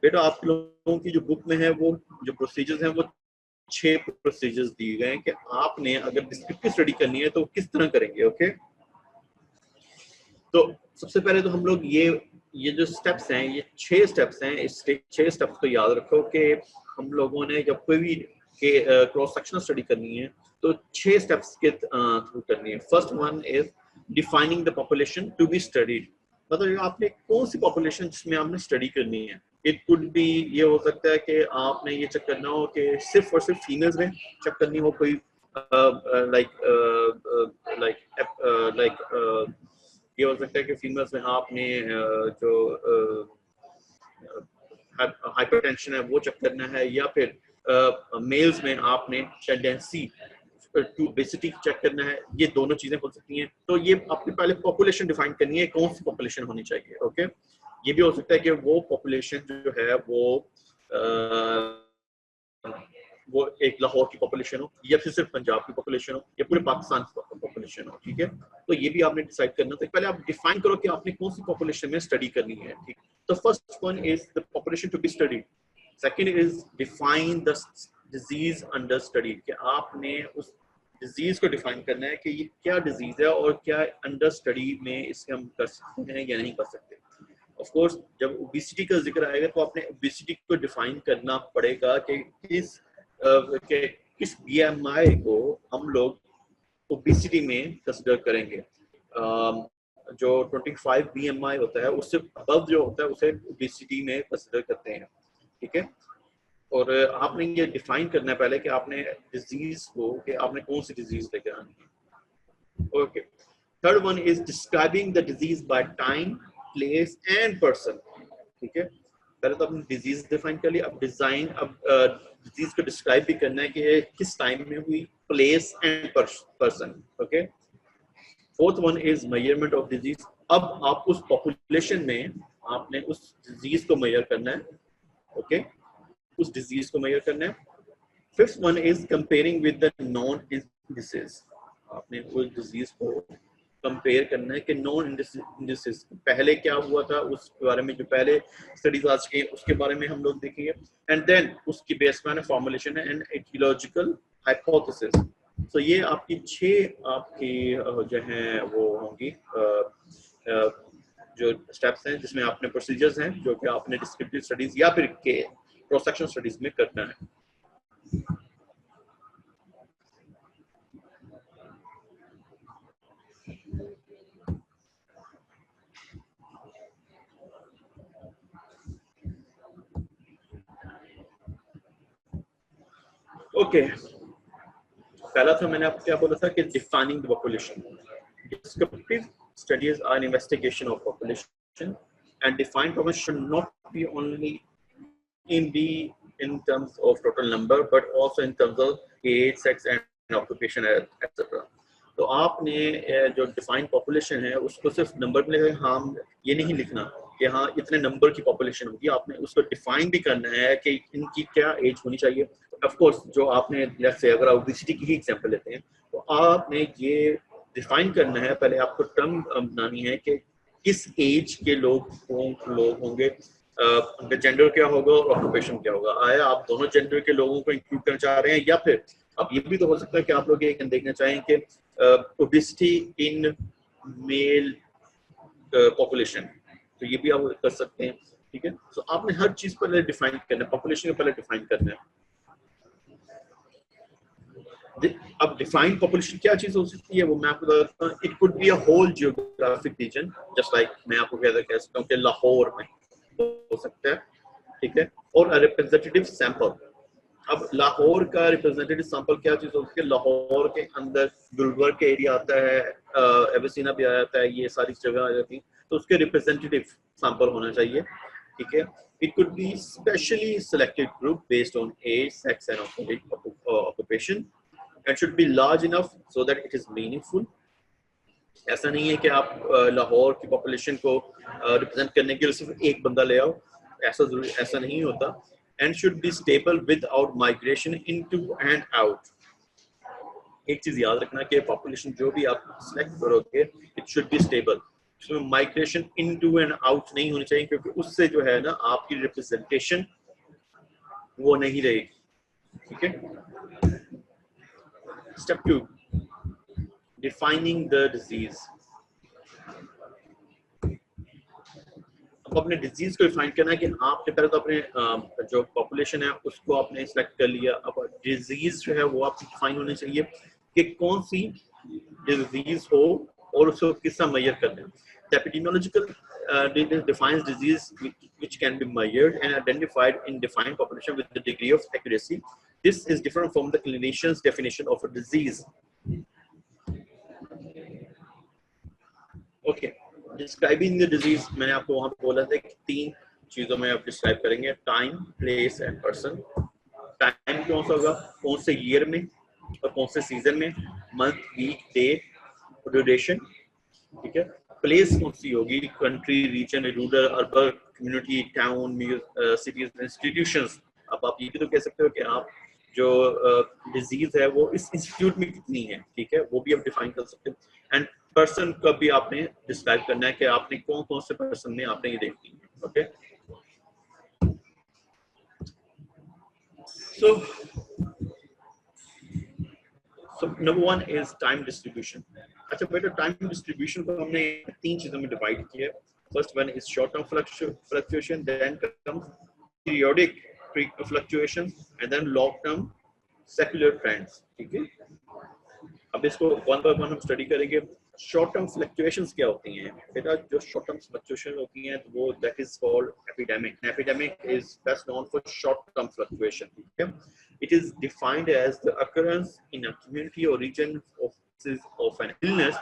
बेटा आप लोगों की जो बुक में है वो जो प्रोसीजर्स हैं वो 6 प्रोसीजर्स दिए गए हैं कि आपने अगर डिस्क्रिप्टिव स्टडी करनी है तो किस तरह करेंगे। ओके, तो सबसे पहले तो हम लोग ये जो स्टेप्स हैं, ये 6 स्टेप्स हैं। इस 6 स्टेप्स को याद रखो कि हम लोगों ने जब कोई भी क्रॉस सेक्शनल स्टडी करनी है तो 6 स्टेप्स के थ्रू करनी है। First one is defining the population to be studied, मतलब आपने कौन सी पॉपुलेशन जिसमें आपने स्टडी करनी है। इट कुड बी, ये हो सकता है कि आपने ये चेक करना हो कि सिर्फ और सिर्फ फीमेल्स में चेक करनी हो, कोई लाइक ये हो सकता है कि फीमेल्स में आपने जो हाइपरटेंशन है वो चेक करना है, या फिर मेल्स में आपने टेंडेंसी टू ओबेसिटी चेक करना है। ये दोनों चीजें हो सकती हैं। तो ये आपने पहले पॉपुलेशन डिफाइन करनी है, कौन सी पॉपुलेशन होनी चाहिए। ओके, ये भी हो सकता है कि वो पॉपुलेशन जो है वो एक लाहौर की पॉपुलेशन हो, या फिर सिर्फ पंजाब की पॉपुलेशन हो, या पूरे पाकिस्तान की पॉपुलेशन हो। ठीक है, तो ये भी आपने डिसाइड करना। तो पहले आप डिफाइन करो कि आपने कौन सी पॉपुलेशन में स्टडी करनी है। ठीक, तो first one is the population to be studied. Second is define the disease under study, कि आपने उस डिजीज को डिफाइन करना है कि ये क्या डिजीज है और क्या अंडर स्टडी में इसे हम कर सकते हैं या नहीं कर सकते। ऑफ कोर्स जब ओबेसिटी का जिक्र आएगा तो आपने ओबेसिटी को डिफाइन करना पड़ेगा कि किस बीएमआई को हम लोग ओबेसिटी में कंसीडर करेंगे। जो 25 बीएमआई होता है उससे अबव जो होता है उसे ओबेसिटी में कंसीडर करते हैं। ठीक है, और आपने ये डिफाइन करना है पहले कि आपने डिजीज को, कि आपने कौन सी डिजीज लेकर आनी है। Okay, third one is describing the disease by time, place and person. ठीक है, पहले तो आपने डिजीज डिफाइन कर लिया, अब डिजीज को डिस्क्राइब भी करना है कि किस टाइम में हुई, place and person. Okay, fourth one is measurement of disease. अब आप उस पॉपुलेशन में आपने उस डिजीज को मेजर करना है। ओके, उस डिजीज को मेजर करना है। Fifth one is comparing with the non indices. आपने उस डिजीज को कंपेयर करना है कि नॉन इंडिसेस पहले क्या हुआ था उसके बारे में, जो पहले स्टडीज आज के उसके बारे में हम लोग देखेंगे। एंड देन उसकी बेस पर फॉर्मुलेशन है एंड एटियोलॉजिकल हाइपोथेसिस। तो ये आपकी 6 आपकी जो है वो होंगी जो स्टेप्स हैं, जिसमें आपने प्रोसीजर्स हैं जो कि आपने डिस्क्रिप्टिव स्टडीज या फिर के क्रॉस सेक्शन स्टडीज में करना है। ओके, पहला था मैंने आपको क्या बोला था कि defining the population. Descriptive studies are an investigation of population and defined population should not be only in terms of total number but also in terms of age, sex and occupation etc. तो आपने जो defined population है उसको सिर्फ number में हाँ ये नहीं लिखना कि हाँ इतने नंबर की पॉपुलेशन होगी, आपने उसको डिफाइन भी करना है कि इनकी क्या एज होनी चाहिए। ऑफ कोर्स जो आपने जैसे अगर ओबेसिटी की ही एग्जांपल लेते हैं तो आपने ये डिफाइन करना है, पहले आपको टर्म बनानी है कि किस एज के लोग होंगे, उनका जेंडर क्या होगा और ऑक्यूपेशन क्या होगा। आया आप दोनों जेंडर के लोगों को इंक्लूड करना चाह रहे हैं, या फिर अब ये भी तो हो सकता है कि आप लोग ये देखना चाहें कि ओबेसिटी इन मेल पॉपुलेशन, तो ये भी आप कर सकते हैं। ठीक है, तो आपने हर चीज पहले डिफाइन करना है, पॉपुलेशन को पहले डिफाइन करना है। अब डिफाइंड पॉपुलेशन क्या चीज हो सकती है वो मैं आपको बताता हूँ। It could be a whole geographic region, just like मैं आपको कह सकता हूँ कि लाहौर में हो सकता है। ठीक है, और रिप्रेजेंटेटिव सैंपल। अब लाहौर का रिप्रेजेंटेटिव सैंपल क्या चीज होती है, लाहौर के अंदर गुलबर्ग के एरिया आता है, एबसीना भी आ जाता है, ये सारी जगह आ जाती है, तो उसके रिप्रेजेंटेटिव सैंपल होना चाहिए। ठीक है, it could be specially selected group based on age, sex and occupation and should be large enough so that it is meaningful. ऐसा नहीं है कि आप लाहौर की पॉपुलेशन को रिप्रेजेंट करने के लिए सिर्फ एक बंदा ले आओ, ऐसा नहीं होता। And should be stable without migration into and out. एक चीज याद रखना कि पॉपुलेशन जो भी आप सिलेक्ट करोगे इट शुड बी स्टेबल। उसमें माइग्रेशन इनटू एंड आउट नहीं होनी चाहिए, क्योंकि उससे जो है ना आपकी रिप्रेजेंटेशन वो नहीं रहेगी। ठीक है। Step 2, defining the disease. अब अपने डिजीज को डिफाइन करना है कि आपने पहले तो अपने जो पॉपुलेशन है उसको आपने सिलेक्ट कर लिया। अब डिजीज जो है वो आपकी डिफाइन होनी चाहिए कि कौन सी डिजीज हो और उसको किस तरह मेजर करना है। The epidemiological defines disease which can be measured and identified in defined population with the degree of accuracy. This is different from the clinician's definition of a disease. Okay, describing the disease, मैंने आपको वहाँ पे बोला था कि 3 चीजों में आप डिस्क्राइब करेंगे, time, place and person. Time कौन सा होगा, कौन से ईयर में और कौन से सीजन में, मंथ, वीक, डे, ड्यूरेशन। ठीक है। प्लेस कौन सी होगी, country, region, rural, urban, community, town, cities, institutions. अब आप ये भी तो कह सकते हो कि आप जो डिजीज है वो इस इंस्टीट्यूट में कितनी है। ठीक है, वो भी आप डिफाइन कर सकते हो। एंड पर्सन का भी आपने डिस्क्राइब करना है कि आपने कौन कौन से पर्सन में आपने ये देखनी है। Okay, so number 1 is time distribution. अच्छा बेटा, टाइम डिस्ट्रीब्यूशन को हमने 3 चीजों में डिवाइड किया है। First one is short term fluctuation, then comes periodic fluctuation and then long term secular trends. ठीक है, अब इसको वन बाय वन हम स्टडी करेंगे। शॉर्ट टर्म फ्लक्चुएशंस क्या होती हैं बेटा? जो शॉर्ट टर्म फ्लक्चुएशन होती हैं वो that is called epidemic. Epidemic is best known for short term fluctuation. ठीक है, it is defined as the occurrence in a community or region of an illness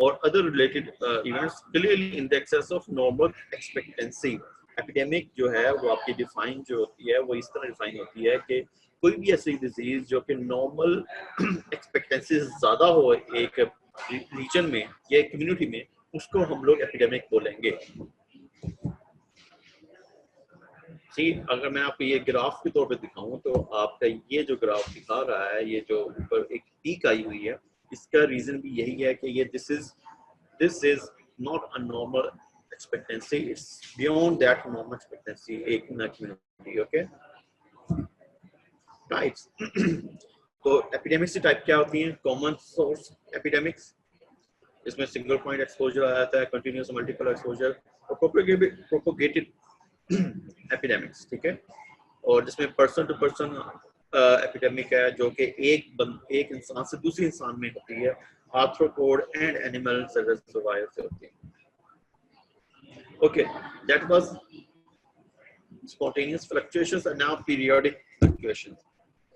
or other related events clearly in the excess of normal expectancy. Epidemic जो है वो आपकी define जो होती है वो इस तरह डिफाइन होती है कि कोई भी ऐसी डिजीज जो कि नॉर्मल एक्सपेक्टेंसी से ज्यादा हो एक रीजन में या एक कम्युनिटी में, उसको हम लोग एपिडेमिक बोलेंगे। जी, अगर मैं आपको ये ग्राफ के तौर पे दिखाऊं तो आपका ये जो ग्राफ दिखा रहा है, ये जो ऊपर एक पीक आई हुई है, इसका रीजन भी यही है कि ये this is not a normal expectancy, it's beyond that normal expectancy एक ना कम्युनिटी। Okay, types. तो एपिडेमिक्स की टाइप क्या होती हैं? कॉमन सोर्स एपिडेमिक्स, इसमें सिंगल पॉइंट एक्सपोजर आ जाता है, कंटिन्यूअस मल्टीपल एक्सपोजर, और प्रोपोगेटेड एपिडेमिक्स। ठीक है, और जिसमें पर्सन टू पर्सन एपिडेमिक है जो कि एक इंसान से दूसरे इंसान में होती है, आर्थ्रोपोड एंड एनिमल सर्वाइव से होती है। Okay, that was spontaneous fluctuations and now periodic fluctuations.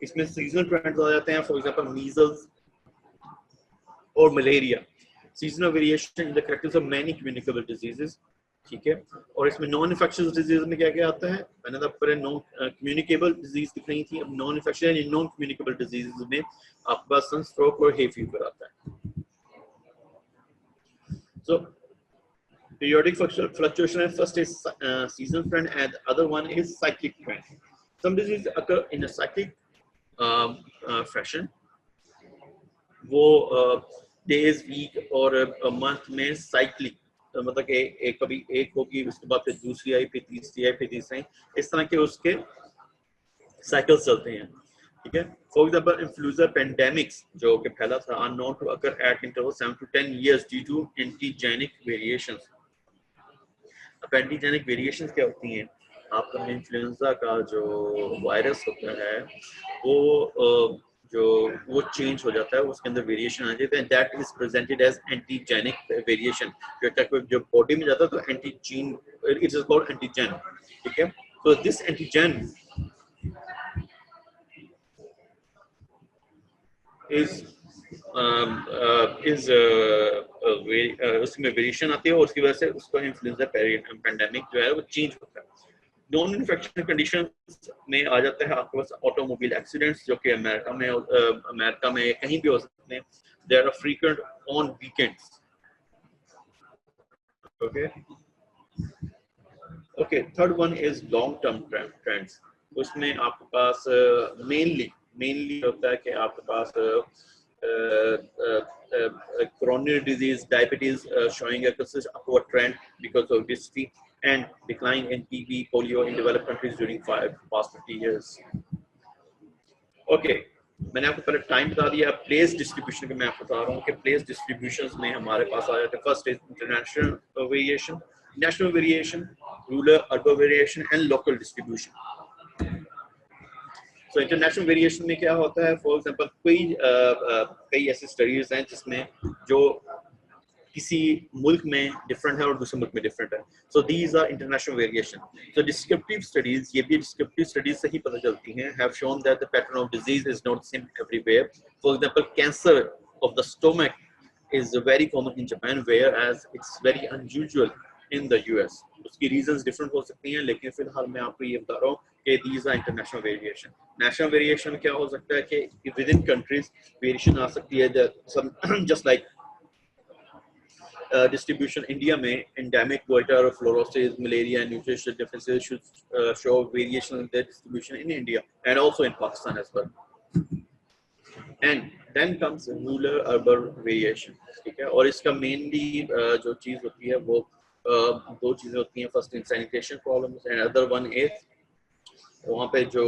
इसमें सीजनल ट्रेंड्स आ जाते हैं, फॉर एग्जांपल मीजल्स और malaria. Seasonal variation in the characters of many communicable diseases. ठीक है, और इसमें नॉन इन्फेक्शियस डिजीज में क्या क्या आता है? मैंने तो पहले नॉन कम्युनिकेबल डिजीज दिख रही थी, अब non infectious and non communicable disease में आपके पास सनस्ट्रोक और हे फीवर आता है। सो periodic fluctuation, first is seasonal trend and the other one is cyclic trend. Some diseases occur in a cyclic fashion, वो days, week और month में cyclic, मतलब कि एक कभी एक होगी, उसके बाद फिर दूसरी आई, फिर तीसरी आई, फिर तीसरी आई, इस तरह के उसके साइकिल्स चलते हैं। ठीक है, फॉर एग्जांपल इन्फ्लुएंजा पेंडेमिक्स जो कि फैला था are known to occur at interval 7 to 10 years due to antigenic variations. अब एंटीजेनिक वेरिएशंस क्या होती हैं? आपका इन्फ्लुएंजा का जो वायरस होता है वो चेंज हो जाता है, उसके अंदर वेरिएशन आ जाते हैं, that is presented as antigenic variation. जो बॉडी में जाता है तो antigen, it is called antigen. ठीक है, तो दिस एंटीजन उसमें वेरिएशन आती है और उसकी वजह से उसका इन्फ्लुएंजा पेंडेमिक जो है वो चेंज होता है। नॉन इन्फेक्शन कंडीशन में आ जाता है आपके पास ऑटोमोबाइल एक्सीडेंट्स, जो कि अमेरिका में कहीं भी हो सकते हैं। They are frequent on weekends. Okay okay, third one is long term trends. उसमें आपके पास मेनली होता है कि आपके पास coronary disease, diabetes showing a consistent upward trend because of obesity, and decline in TB, polio in developed countries during past 50 years. Okay, मैंने आपको पहले time बता दिया. प्लेस डिस्ट्रीब्यूशन का मैं आपको बता रहा हूँ कि प्लेस डिस्ट्रीब्यूशंस में हमारे पास आ जाते हैं. First is international variation, national variation, rural urban variation and local distribution. So international variation में क्या होता है, फॉर एग्जांपल कई ऐसी स्टडीज हैं जिसमें जो किसी मुल्क में डिफरेंट है और दूसरे मुल्क में डिफरेंट है. So these are international variation. So descriptive studies, ये भी डिस्क्रिप्टिव स्टडीज से ही पता चलती हैं, have shown that the pattern of disease is not same everywhere. For example cancer of the stomach is very common in Japan, whereas it's very unusual in the US. उसकी reasons different हो सकती हैं, लेकिन फिलहाल मैं आपको ये बता रहा हूँ कि these are international variation. National variation में क्या हो सकता है कि within countries variation आ सकती है, just like distribution. India में endemic goiter, fluorosis, malaria, and nutritional differences should show variation in their distribution in India and also in Pakistan as well. And then comes rural urban variation. ठीक है, और इसका mainly जो चीज होती है वो दो चीजें होती हैं. First in sanitation problems and other one is वहाँ पे जो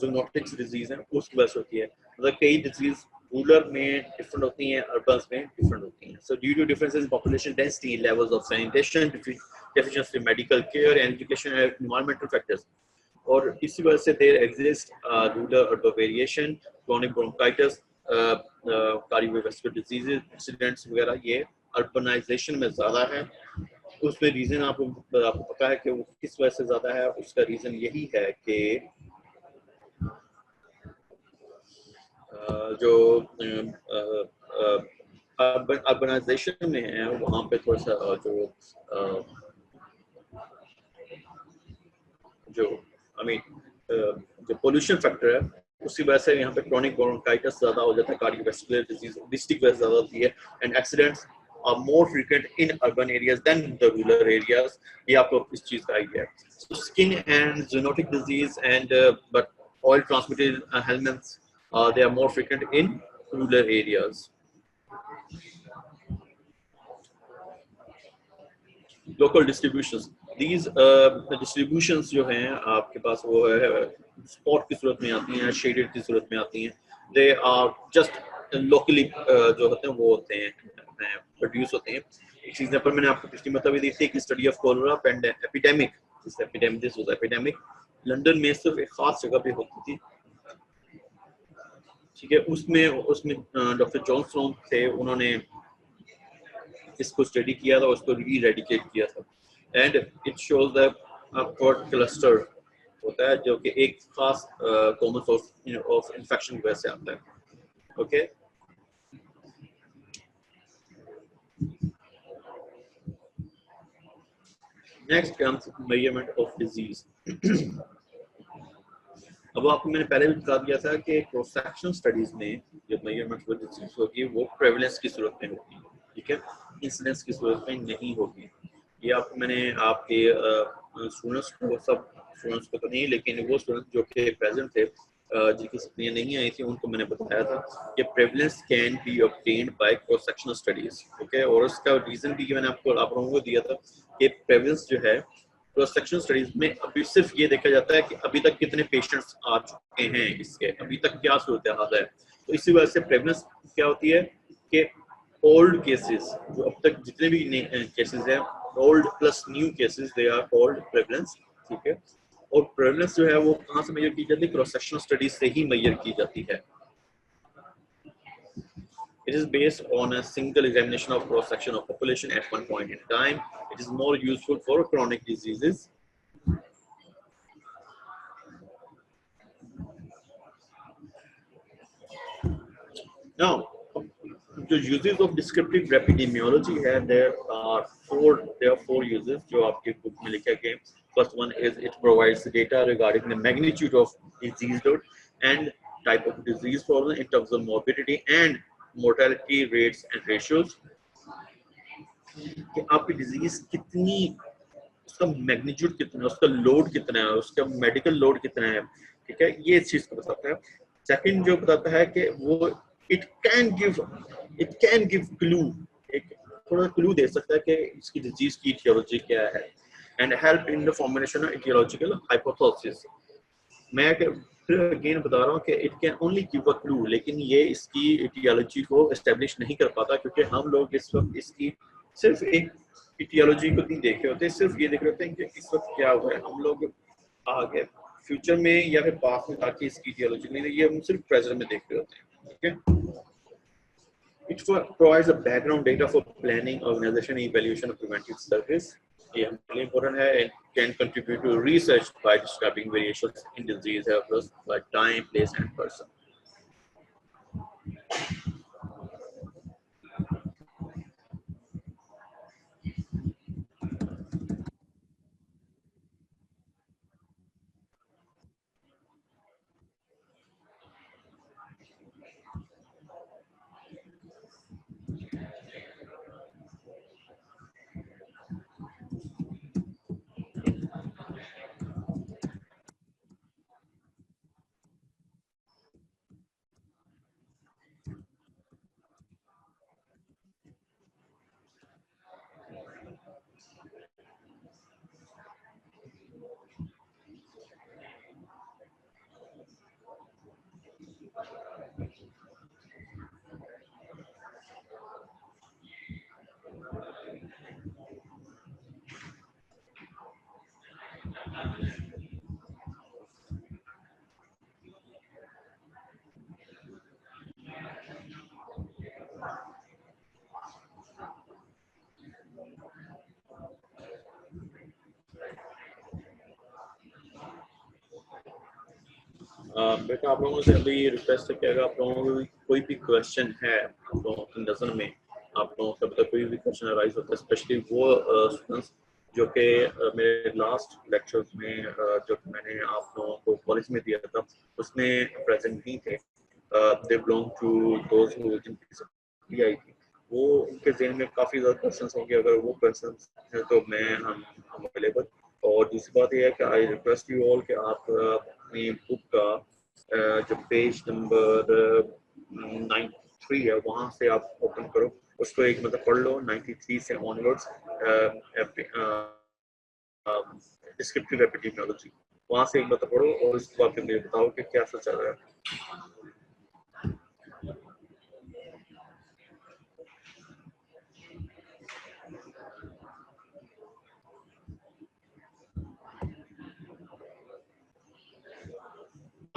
जूनोटिक्स डिजीज है उसकी वजह से होती है. मतलब कई डिजीज रूरल में डिफरेंट होती हैं, अर्बन में डिफरेंट होती हैं. So due to differences in population density, levels of sanitation, deficiency medical care, education and environmental factors, और इसी वजह से there exist rural urban variation, chronic bronchitis, cardiovascular diseases, accidents वगैरह ये अर्बनाइजेशन में ज़्यादा है. उसमें रीज़न आपको पता है कि वो किस वजह से ज़्यादा है. उसका रीज़न यही है कि जो अर्बनाइजेशन में है वहाँ पे थोड़ा सा जो पोल्यूशन फैक्टर है उसकी वजह से यहाँ पे क्रोनिक ब्रोंकाइटिस ज़्यादा हो जाता है, कार्डियोवैस्कुलर डिजीज, ओबेसिटी वजह ज़्यादा होती है, and accidents are more frequent in urban areas than the rural areas. ये आपको इस चीज़ का आइडिया है. So skin and zoonotic disease and but oil transmitted ailments they are more frequent in rural areas. Local distributions. These distributions जो हैं आपके पास वो है स्पॉट की सूरत में आती हैं, शेडेड की सूरत में आती हैं. They are just locally जो होते हैं वो होते हैं प्रोड्यूस होते हैं. एक चीज़ पर मैंने आपको पिछली मतलब दी थी कि study of cholera epidemic, this was epidemic London में सिर्फ एक खास जगह पे होती थी. ठीक है, उसमें डॉक्टर जॉनसन थे, उन्होंने इसको स्टडी किया था, उसको इरेडिकेट किया था. And it shows the upward cluster होता है जो कि एक खास कॉमन सोर्स ऑफ इन्फेक्शन की वजह से आता है. Okay, next comes measurement of disease. अब आपको मैंने पहले भी बता दिया था कि क्रॉस सेक्शनल स्टडीज में जो मेजरमेंट ऑफ डिजीज होगी वो प्रेवलेंस की सूरत में होगी. ठीक है, इंसिडेंस की सूरत में नहीं होगी. ये आपको मैंने आपके स्टूडेंट्स को, सब स्टूडेंट्स को तो नहीं, लेकिन वो स्टूडेंट्स जो कि प्रेजेंट थे जिनकी सप्लियाँ नहीं आई थी उनको मैंने बताया था कि prevalence can be obtained by cross sectional studies. Okay, और उसका रीजन भी मैंने आप लोगों को दिया था कि प्रेवलेंस जो है क्रॉस सेक्शनल स्टडीज में अभी सिर्फ ये देखा जाता है कि अभी तक कितने पेशेंट्स आ चुके हैं, इसके अभी तक क्या सूरत हाल है. तो इसी वजह से प्रेवलेंस क्या होती है कि ओल्ड केसेस, जो अब तक जितने भी केसेस हैं, old plus new cases, they are called prevalence. ठीक है, और प्रेवलेंस जो है वो कहाँ से मेजर की जाती है? क्रॉस सेक्शनल स्टडीज से ही मेजर की जाती है. It is based on a single examination of cross section of population at one point in time. It is more useful for chronic diseases. Now, the uses of descriptive epidemiology है, there are four uses जो आपके book में लिखे गए. First one is it provides data regarding the magnitude of disease load and type of disease problem in terms of morbidity and mortality rates and ratios. कि आपकी disease कितनी, उसका magnitude कितना है, उसका लोड कितना है, उसका मेडिकल लोड कितना है. ठीक है, ये इस चीज को बताता है. सेकंड जो बताता है कि वो इट कैन गिव क्लू, एक थोड़ा क्लू दे सकता है कि इसकी डिजीज की etiology क्या है, and help in the formulation of etiological hypothesis। मैं फिर अगेन बता रहा हूँ कि it can only give a clue, लेकिन ये इसकी etiology को एस्टेब्लिश नहीं कर पाता, क्योंकि हम लोग इस वक्त इसकी सिर्फ एक etiology को नहीं देख रहे होते, सिर्फ ये देख रहे होते हैं कि इस वक्त क्या हुआ है। हम लोग आगे फ्यूचर में या फिर पास्ट में ताकि इसकी etiology नहीं, ये हम सिर्फ प्रेजेंट में देख रहे होते हैं। ठीक है, it provides a background data for planning, organization, evaluation of preventive service. ये हमारे लिए important है, and can contribute to research by describing variations in disease occurs by time, place, and person. बेटा आप लोगों से अभी रिक्वेस्ट है कि अगर आप लोगों को कोई भी क्वेश्चन है आप लोगों की नज़र में, आप लोगों का मतलब कोई भी क्वेश्चन अराइज होता है, स्पेशली वो स्टूडेंट्स जो कि मेरे लास्ट लेक्चर्स में जो कि मैंने आप लोगों को कॉलेज में दिया था उसमें प्रेजेंट नहीं थे, they belong to those who जिनकी सप्ली आई थी, वो उनके जहन में काफ़ी ज़्यादा क्वेश्चंस होंगे। अगर वो क्वेश्चंस हैं तो मैं हम अवेलेबल। और दूसरी बात यह है कि आई रिक्वेस्ट यू ऑल कि आप अपनी बुक का जो पेज नंबर 93 है वहाँ से आप ओपन करो, उसको एक मतलब पढ़ लो 93 से ऑनवर्ड्स, डिस्क्रिप्टिव एपिडेमियोलॉजी, वहाँ से एक मतलब पढ़ो और उसके बाद फिर मुझे बताओ कि क्या चल रहा है।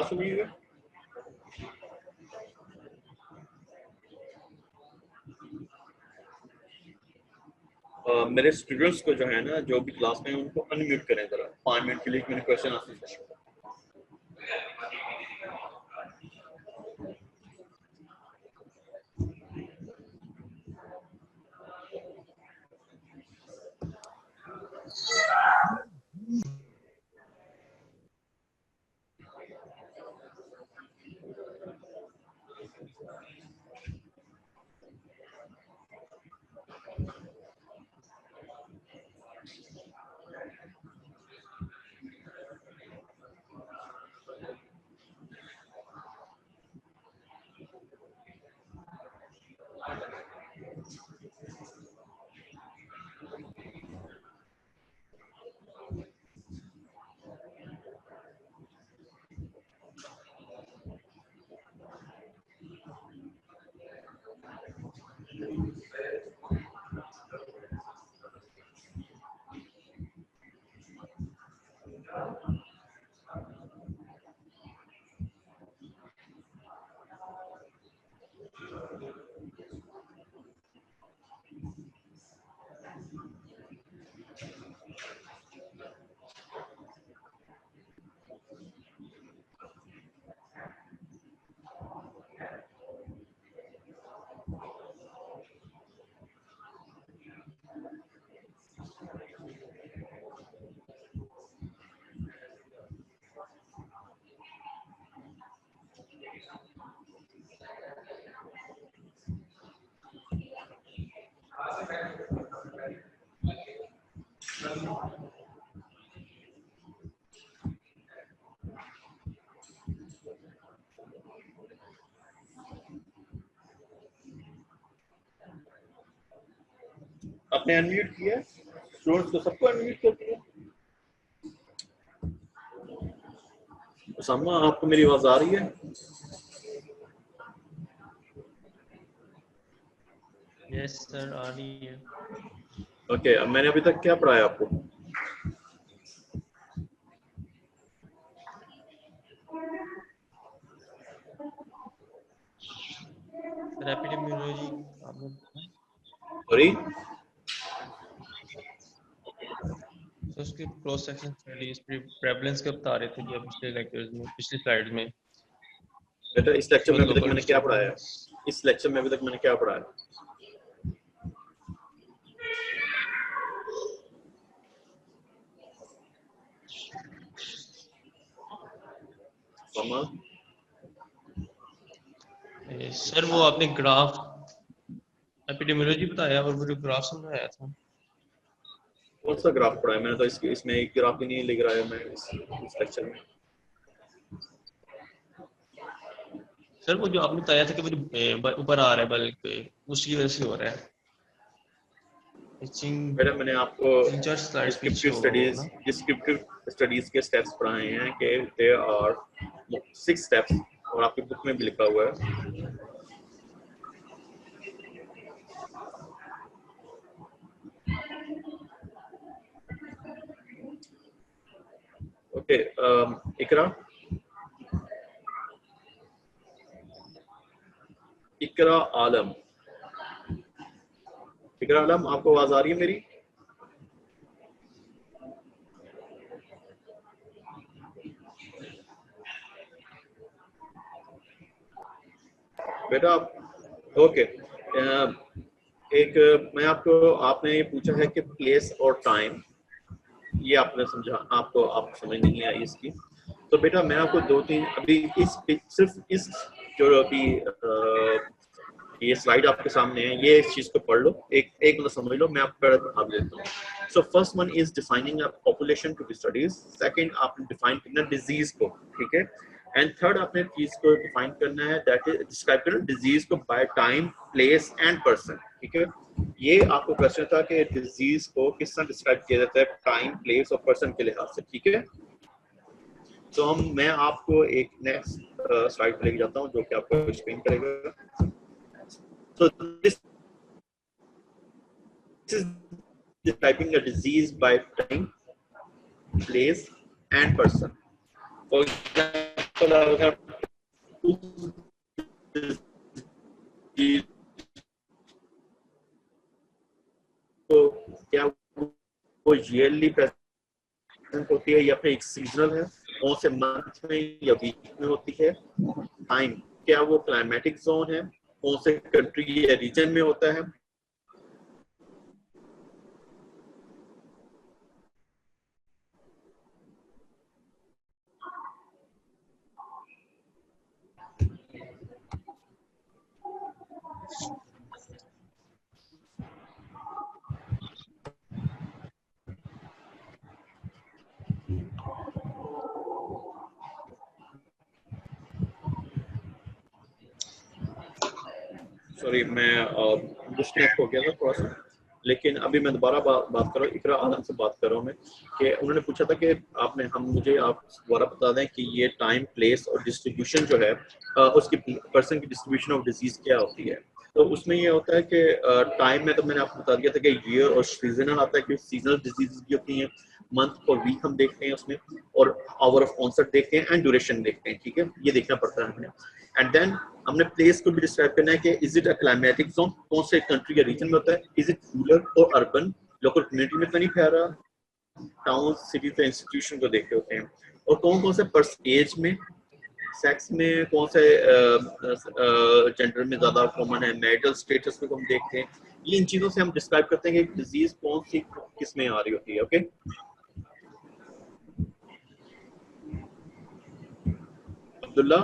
सुनिएगा, मेरे स्टूडेंट्स को जो है ना, जो भी क्लास में उनको अनम्यूट करें जरा 5 मिनट के लिए, मैंने क्वेश्चन आंसर। आपने अनम्यूट किया? स्टूडेंट्स को सबको अनम्यूट कर दिया? उसामा, आपको मेरी आवाज आ रही है? यस सर, आ रही है। ओके, अब मैंने अभी तक क्या पढ़ाया आपको? सर एपिडेमियोलॉजी आपने सॉरी? तो उसके क्रॉस सेक्शन स्टडीज प्रेवलेंस के बता रहे थे कि पिछले लेक्चर्स में, पिछली स्लाइड में। बेटा इस लेक्चर में अभी तक लोकल मैंने क्या पढ़ाया? डिस्टर्बेंस। इस लेक्चर में अभी तक मैंने क्या पढ़ाया? उसामा? सर वो आपने ग्राफ एपिडेमियोलॉजी बताया और वो जो ग्राफ समझाया था। कौन सा ग्राफ पढ़ाया मैंने? तो इसमें एक ग्राफ ही नहीं लिख रहा है मैं इस लेक्चर में। सर वो जो आपने बताया था कि वो जो ऊपर आ रहा है बल्क, उसकी वजह से हो रहा है। बेटा मैंने आपको 3-4 स्लाइड्स पीछे डिस्क्रिप्टिव होगा वो स्टडीज ना। डिस्क्रिप्टिव स्टडीज के स्टेप्स पढ़ाए हैं कि दे आर 6 स्टेप्स, और आपकी बुक में भी लिखा हुआ है। ओके, इकरा इकरा आलम इकरा आलम, आपको आवाज आ रही है मेरी? बेटा ओके, एक मैं आपने ये पूछा है कि प्लेस और टाइम, ये आपने समझा, आपको समझ नहीं आई इसकी। तो बेटा मैं आपको 2-3 अभी सिर्फ इस जो अभी ये स्लाइड आपके सामने है, ये इस चीज को पढ़ लो, एक एक मतलब समझ लो, मैं आपको बता देता हूँ। So first one is defining a population to be studies. Second, आपने डिफाइन करना डिजीज को, ठीक है। एंड थर्ड, आपने चीज को डिफाइन करना है, दैट इज डिस्क्राइब करना डिजीज को by time, place and person, ठीक है। ये आपको क्वेश्चन था कि डिजीज को किस तरह डिस्क्राइब किया जाता है टाइम, प्लेस और पर्सन के लिहाज से, ठीक है। तो मैं आपको एक नेक्स्ट स्लाइड पे लेके जाता हूँ जो कि आपको एक्सप्लेन करेगा। So this is describing a disease by time, place, and person. For example, I have तो क्या वो yearly present होती है या फिर एक सीजनल है, कौन से मंथ में या वीक में होती है। टाइम, क्या वो क्लाइमेटिक जोन है, कौन से कंट्री या रीजन में होता है। सॉरी, मैं डिस्कनेक्ट हो गया था थोड़ा सा, लेकिन अभी मैं दोबारा बात कर रहा हूँ, इकरा आलम से बात कर रहा हूँ मैं, कि उन्होंने पूछा था कि आप दोबारा बता दें कि ये टाइम, प्लेस और डिस्ट्रीब्यूशन जो है उसकी पर्सन की डिस्ट्रीब्यूशन ऑफ डिजीज क्या होती है। तो उसमें ये होता है कि टाइम में तो मैंने आपको बता दिया था कि ईयर और सीजनल आता है, कि सीजनल डिजीज भी होती हैं, मंथ और वीक हम देखते हैं उसमें, और आवर ऑफ ऑनसेट देखते हैं एंड ड्यूरेशन देखते हैं, ठीक है, ये देखना पड़ता है हमें। एंड देन हमने प्लेस को भी डिस्क्राइब करना है कि is it a climatic zone, कौन से कंट्री या रीजन में होता है, इज इट रूरल और अर्बन, लोकल कम्युनिटी में तो नहीं फैला, टाउन, सिटी तो इंस्टीट्यूशन को देखे होते हैं, और कौन कौन से एज में, सेक्स में, कौन से जेंडर में ज्यादा कॉमन है, मैरिटल स्टेटस में हम देखते हैं। ये इन चीजों से हम डिस्क्राइब करते हैं कि डिजीज कौन सी किस में आ रही होती है। ओके, अब्दुल्ला?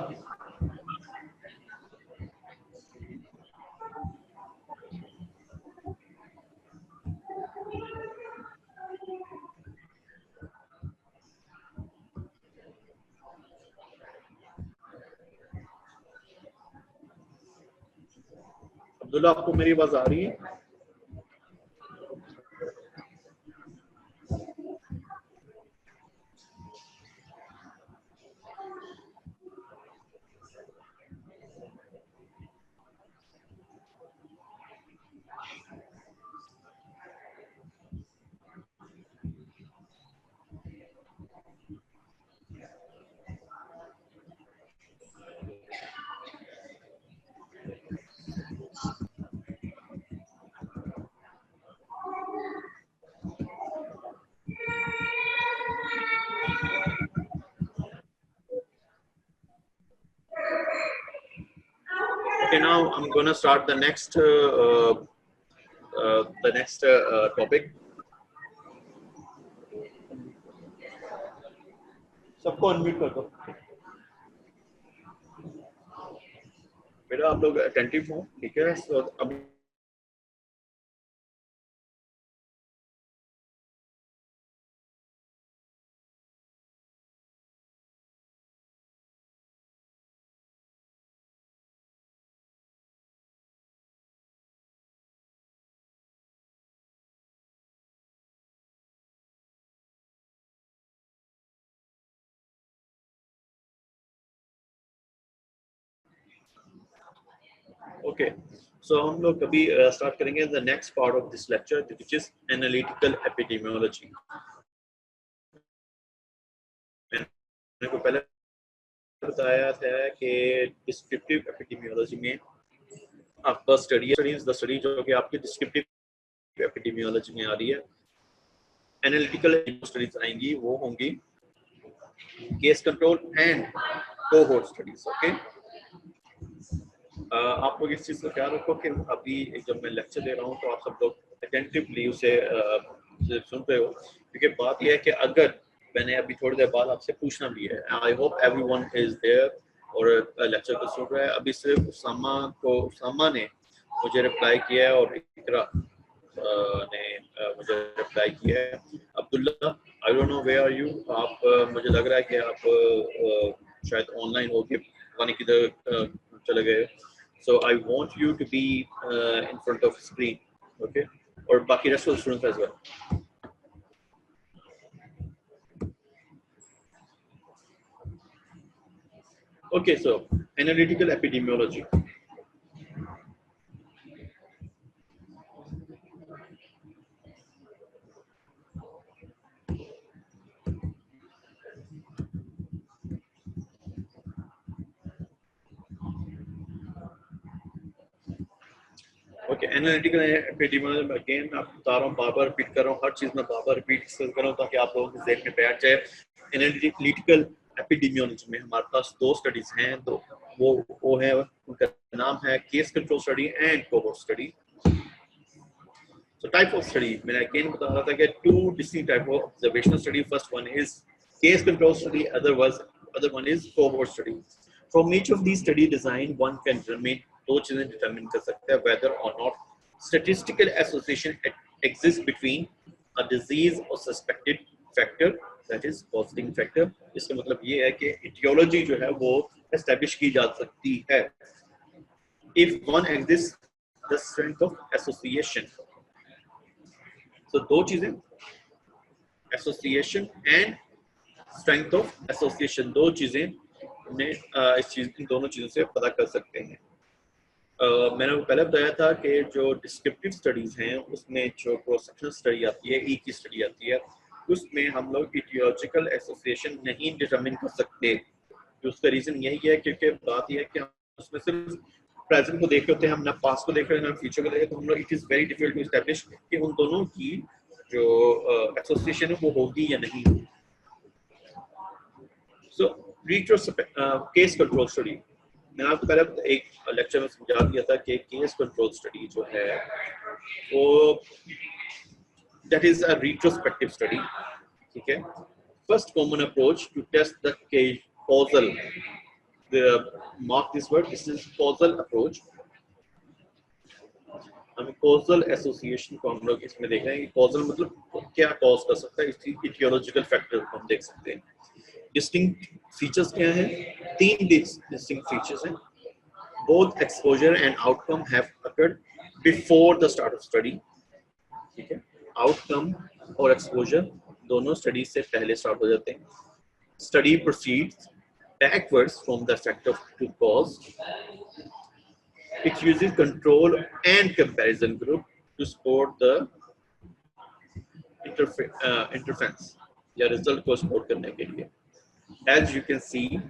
अब्दुल्ला, आपको मेरी आवाज आ रही है? Okay, now I'm gonna start the next topic. सबको अनम्यूट कर दो बेटा, आप लोग अटेंटिव हो, ठीक है? So, अब okay, so हम लोग अभी start करेंगे the next part of this lecture, which is analytical epidemiology. मैंने को पहले बताया था कि descriptive epidemiology में आपका स्टडी द स्टडी जो कि आपकी डिस्क्रिप्टिव एपिडेमियोलॉजी में आ रही है. एनालिटिकल स्टडीज आएंगी, वो होंगी case control and cohort studies. Okay, आप लोग इस चीज को ख्याल रखो कि अभी जब मैं लेक्चर दे रहा हूँ तो आप सब लोग अटेंटिवली उसे सुन रहे हो, क्योंकि बात यह है कि अगर मैंने अभी थोड़ी देर बाद आपसे पूछना भी है, I hope everyone is there और लेक्चर को सुन रहा है. अभी सिर्फ उसामा ने मुझे रिप्लाई किया है और इकरा ने मुझे रिप्लाई किया है. Abdullah, I don't know where are you. आप मुझे लग रहा है कि आप शायद ऑनलाइन होके पता नहीं किधर चले गए. So I want you to be in front of screen. Okay, और बाकी rest of students as well. Okay, so analytical epidemiology. Okay, analytical epidemiology again मैं आपको बता रहा हूँ, बार-बार रिपीट कर रहा हूँ, हर चीज में बार-बार रिपीट कर रहा हूँ ताकि आप लोगों के ज़हन में बैठ जाए. एनालिटिकल एपिडेमियोलॉजी में हमारे पास दो स्टडीज हैं, तो वो है, उनका नाम है case control study and cohort study. So type of study, मैंने again बता रहा था कि two distinct type of observational study. First one is case control study, other one is cohort study. From each of these study design, one can determine, दो चीजें determine कर सकते हैं, whether or not statistical association exists between a disease or suspected factor, that is causing factor. इसका मतलब ये है कि etiology जो है वो establish की जा सकती है if one exists the strength of association. So दो चीजें, association and strength of association, दो चीजें हमने इन दोनों चीजों से पता कर सकते हैं. मैंने पहले बताया था कि जो डिस्क्रिप्टिव स्टडीज हैं उसमें जो क्रॉस सेक्शनल स्टडी आती है, ई की स्टडी आती है, उसमें हम लोग इटियोलॉजिकल एसोसिएशन नहीं डिटरमिन कर सकते. उसका रीजन यही है क्योंकि बात यह है कि हम उसमें सिर्फ प्रेजेंट को देख रहे होते हैं, हम ना पास्ट को देख रहे हैं ना फ्यूचर को देख रहे हैं, तो हम लोग it is very difficult to establish कि उन दोनों की जो एसोसिएशन है वो होगी या नहीं. सो केस कंट्रोल स्टडी, मैंने आपको पहले एक लेक्चर में समझा दिया था कि केस कंट्रोल स्टडी जो है वो that is a retrospective study. ठीक है, first common approach to test the causal, mark this word, this is causal approach. हम causal association को हम लोग इसमें देख रहे हैं. causal मतलब क्या cause कर सकता है, इसकी etiological factor हम देख सकते हैं. distinct features क्या हैं, तीन distinct features हैं. both exposure and outcome have occurred before the start of study. ठीक है, outcome और exposure दोनों स्टडी से पहले स्टार्ट हो जाते हैं. study proceeds backwards from the factor to cause. It uses control and comparison group to support the interference या result को support करने के लिए. As you can see,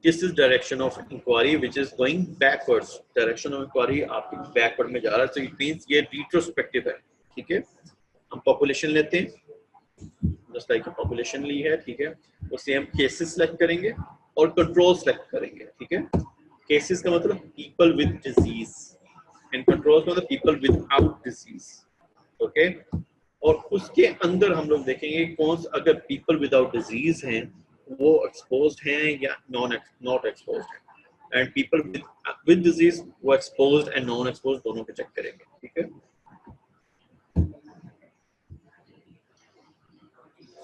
this is direction of inquiry which is going backwards. Direction of inquiry आपकी backward में जा रहा है, so it means ये retrospective है. ठीक है, हम population लेते हैं, just like population ली है. ठीक है, उससे हम cases select करेंगे और कंट्रोल सेलेक्ट करेंगे, ठीक है। केसेस का मतलब people with disease and control का मतलब पीपल विदाउट डिजीज, ओके। और उसके अंदर हम लोग देखेंगे कौन सा, अगर पीपल विदाउट डिजीज हैं वो एक्सपोज्ड हैं या नॉट एक्सपोज्ड हैं, एंड पीपल विद डिजीज वो एक्सपोज्ड एंड नॉन एक्सपोज्ड दोनों को चेक करेंगे, ठीक है।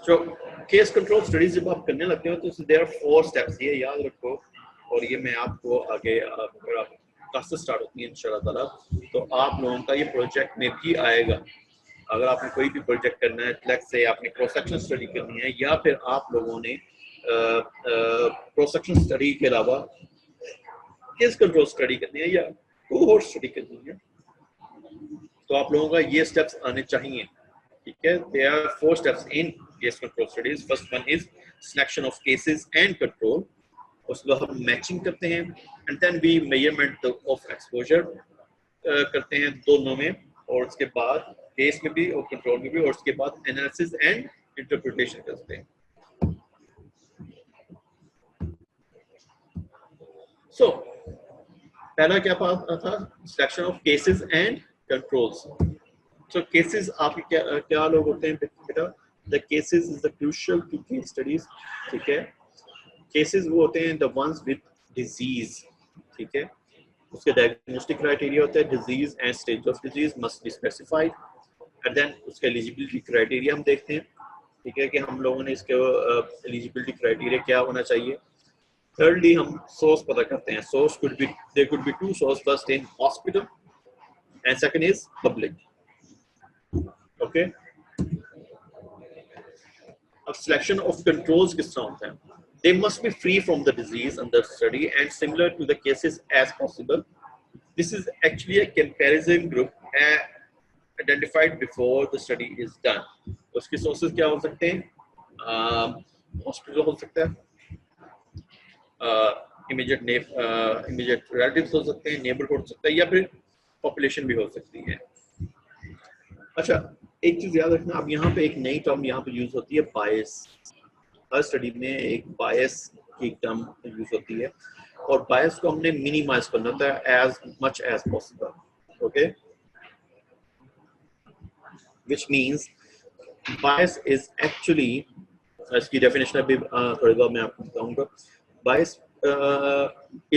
तो केस कंट्रोल स्टडीज जब आप करने लगते हो तो देयर आर 4 स्टेप्स, ये याद रखो। और ये मैं आपको आगे अगर आप क्लासेस स्टार्ट होती है इंशाल्लाह ताला तो आप लोगों का ये प्रोजेक्ट में भी आएगा। अगर आपने कोई भी प्रोजेक्ट करना है, लेट्स से आपने क्रॉस सेक्शन स्टडी करनी है या फिर आप लोगों ने क्रॉस सेक्शन स्टडी के अलावा केस कंट्रोल स्टडी करनी है या कोहोर्ट स्टडी करनी है, तो आप लोगों का ये स्टेप्स आने चाहिए, ठीक है। There are 4 steps in case control studies. First one is selection of cases and control, उसके बाद हम मैचिंग करते हैं, and then we measurement of exposure करते हैं दोनों में, और उसके बाद केस में भी और कंट्रोल में भी, और उसके बाद एनालिसिस एंड इंटरप्रिटेशन करते हैं। सो पहला क्या बात था, selection of cases and controls. So cases आपके क्या लोग होते हैं बेटा, the cases is the crucial to case studies, ठीक है। केसेस वो होते हैं द वंस विद डिजीज, ठीक है। उसके डायग्नोस्टिक क्राइटेरिया होता है disease and stage of disease must be specified, and then उसके एलिजिबिलिटी क्राइटेरिया हम देखते हैं, ठीक है, कि हम लोगों ने इसके एलिजिबिलिटी क्राइटेरिया क्या होना चाहिए। Thirdly, हम source पता करते हैं। Source could be, there could be 2 source, first in hospital and second is public. Okay. अब selection of controls किस तरह होता है? They must be free from the disease under study and similar to the cases as possible. This is actually a comparison group identified before the study is done. उसके sources क्या हो सकते हैं? Hospital हो सकता है, इमीडिएट रिलेटिव्स हो सकते हैं, नेबरहुड हो सकता है, या फिर पॉपुलेशन भी हो सकती है। अच्छा, एक चीज याद रखना, अब यहाँ पे एक नई टर्म यहाँ पे यूज होती है, बायस। हर स्टडी में एक बायस की टर्म यूज होती है, और बायस को हमने मिनिमाइज करना होता है as much as possible, okay. Which means bias is actually, इसकी डेफिनेशन अभी थोड़ी देर मैं आपको बताऊंगा। Bias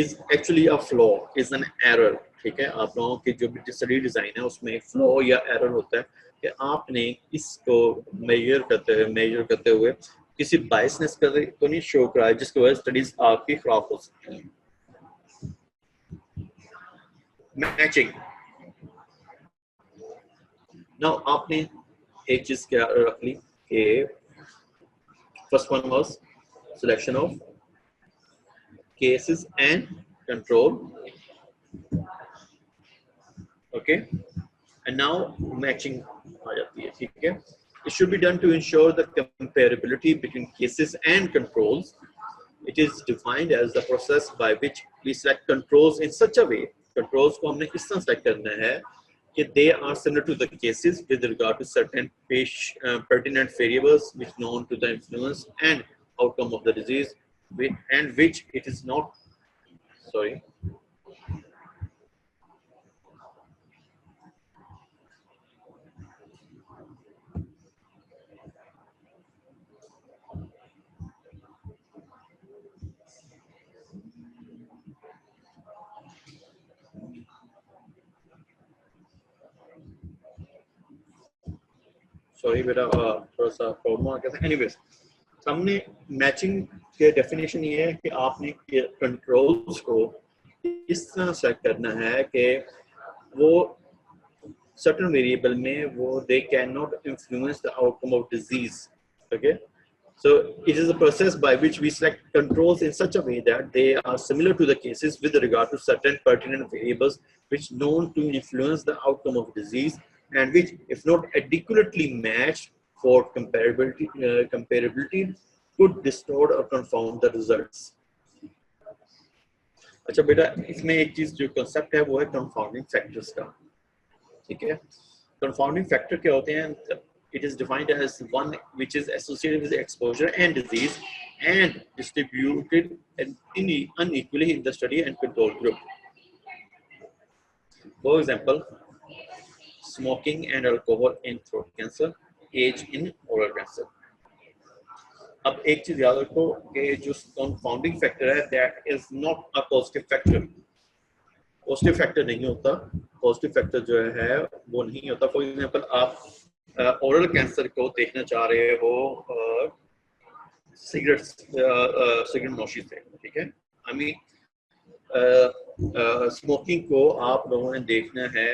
is actually a flaw, is an error, ठीक है। आप लोगों की जो भी स्टडी डिजाइन है उसमें एक फ्लॉ या एरर होता है कि आपने इसको मेजर करते हुए किसी बायसनेस को नहीं शो कराया जिसकी वजह से स्टडीज आपकी खराब हो सकती हैं। मैचिंग, नाउ आपने एक चीज क्या रख ली कि first one was selection of cases and control, okay, and now matching आ जाती है, ठीक है। It should be done to ensure the comparability between cases and controls. It is defined as the process by which we select controls in such a way, controls को हमने इस तरह select करना है कि they are similar to the cases with regard to certain pertinent variables which known to the influence and outcome of the disease, and which it is not, sorry, sorry बेटा थोड़ा सा प्रॉब्लम आ गया था। Anyways, हमने matching के definition ये है कि आपने कंट्रोल्स को इस तरह सेट करना है कि वो certain variable में वो they cannot influence the outcome of disease, okay. So it is a process by which we select controls in such a way that they are similar to the cases with regard to certain pertinent variables which known to influence the outcome of disease, and which, if not adequately matched for comparability, could distort or confound the results. अच्छा बेटा, इसमें एक चीज जो concept है वो है confounding factors का, ठीक है। Confounding factor क्या होते हैं? It is defined as one which is associated with exposure and disease and distributed unequally in the study and control group. For example, smoking and alcohol in throat cancer, age in oral cancer. अब एक चीज याद रखो कि जो compounding factor है that is not a positive factor. Positive factor नहीं होता. पॉजिटिव फैक्टर जो है वो नहीं होता. फॉर एग्जांपल आप ओरल कैंसर को देखना चाह रहे हो सिगरेट नोशी से, ठीक है. आई मीन स्मोकिंग को आप लोगों ने देखना है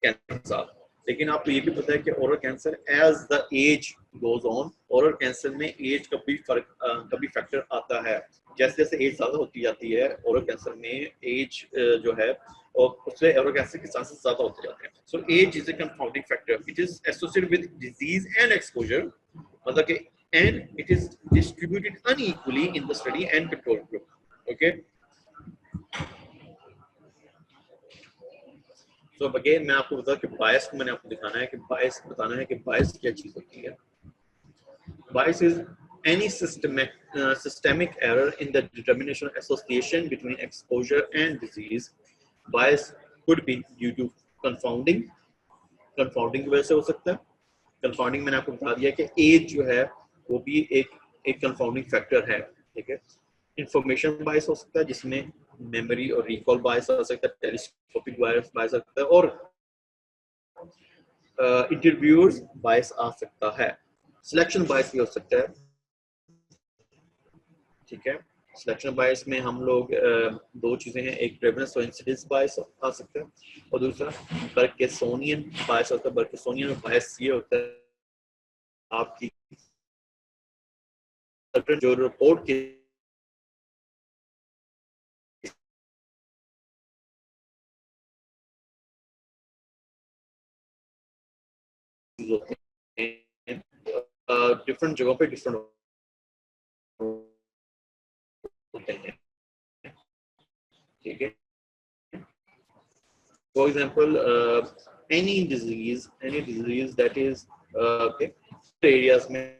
कैंसर. लेकिन आपको ये भी पता है कि oral cancer as the age goes on, oral cancer में एज कभी फैक्टर आता है. जैसे जैसे एज ज्यादा होती जाती है ओरल कैंसर में एज जो है और उससे ओरल कैंसर के चांसेस ज्यादा होते जाते हैं. So age is a compounding factor. It is associated with disease and exposure, मतलब कि and it is distributed unequally in the study and control group. Okay. So again मैं आपको बता कि बायस को मैंने आपको दिखाना है कि बायस बताना है कि बायस क्या चीज होती है. Bias is any systemic error in the determination of association between exposure and disease. Bias could be due to confounding की वजह से हो सकता है. कंफाउंडिंग मैंने आपको बता दिया कि एज जो है वो भी एक कंफाउंडिंग फैक्टर है, ठीक है. इंफॉर्मेशन बायस हो सकता है जिसमें मेमोरी और रिकॉल बायस हो सकता है, टेलीस्कोपिक बायस हो सकता है और इंटरव्यूअर्स बायस आ सकता है. सिलेक्शन बायस भी हो सकता है, ठीक है. सिलेक्शन बायस में हम लोग दो चीजें हैं, एक प्रेवलेंस और इंसिडेंस बायस आ सकता है और दूसरा बर्केसोनियन बायस होता है. बर्केसोनियन बायस ये होता है आपकी जो रिपोर्ट के डिफरेंट जगहों पे डिफरेंट होते हैं, ठीक है. For example any disease that is areas में